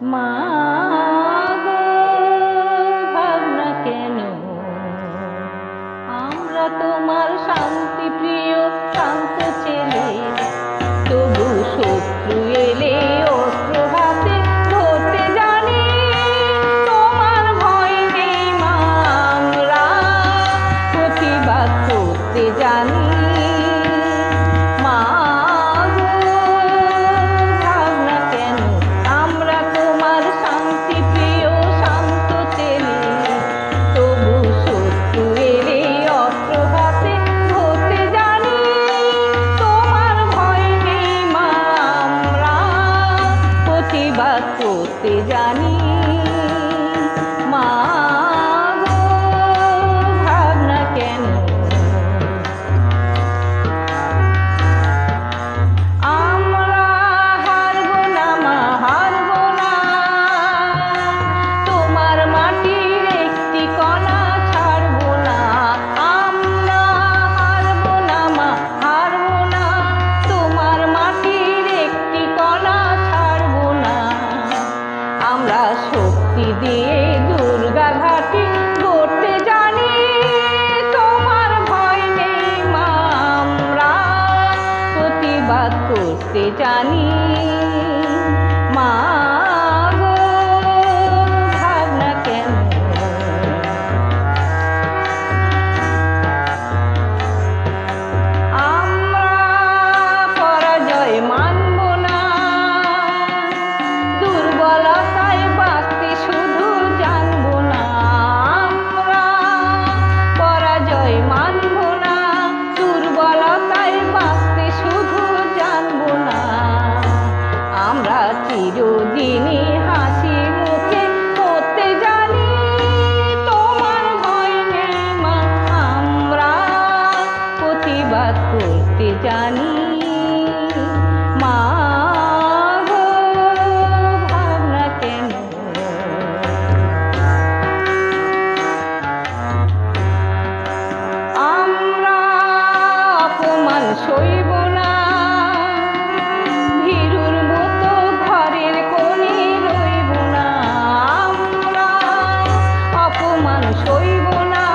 মা গো, ভাবনা কেন? আমরা তোমার শান্তি প্রিয় শান্ত ছেলে, তবু শত্রু এলে অস্ত্র হাতে ধরতে জানি। তোমার ভয় নেই মা, আমরা প্রতিবাদ করতে জানি। মা গো, ভাবনা কেন? আমরা তোমার শান্তি প্রিয় শান্ত ছেলে, তবু শত্রু এলে অস্ত্র হাতে ধরতে জানি। তোমার ভয় নেই মা, আমরা প্রতিবাদ করতে জানি। মা গো, ভাবনা কেন? আমরা হারবো না মা, হারবো না। তোমার মাটির একটি কণা ছাড়বো না। আমরা হারবো না মা, হারবো না। তোমার মাটির একটি কণা ছাড়বো না। আমরা শক্তি দিয়ে দুর্গা ঘাটি গড়তে জানি। তোমার ভয় নেই মা, আমরা প্রতিবাদ করতে জানি। মা গো, ভাবনা কেন? আমরা পরাজয় মানব না। দুর্বলতায় বাঁচতে শুধু জানবো না। আমরা পরাজয় মানব না। দুর্বলতায় বাঁচতে শুধু জানবো না। আমরা চিরদিনই হাসি মুখে করতে জানি। তোমার ভয় নেই মা, আমরা প্রতিবাদ করতে জানি। মা গো, ভাবনা কেন? আমরা অপমান সইব না। ভীরুর মতো ঘরের কোণে রইব না। আমরা অপমান সইব না।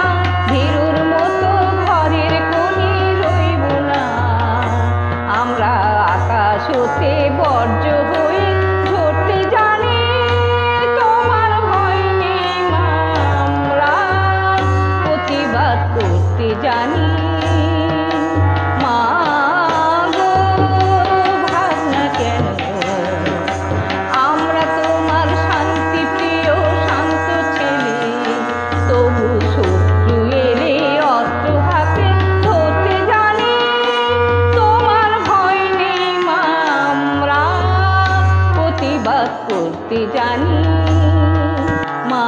ভীরুর মতো ঘরের কোণে রইব না। আমরা আকাশ হতে বর্জ্য হয়ে ঝরতে জানি। তোমার ভয় নেই মা, আমরা প্রতিবাদ করতে জানি। মা গো, ভাবনা কেন? আমরা তোমার শান্তি প্রিয় শান্ত ছেলে, তবু শত্রু এলে অস্ত্র হাতে ধরতে জানি। তোমার ভয় নেই মা, আমরা প্রতিবাদ করতে জানি। মা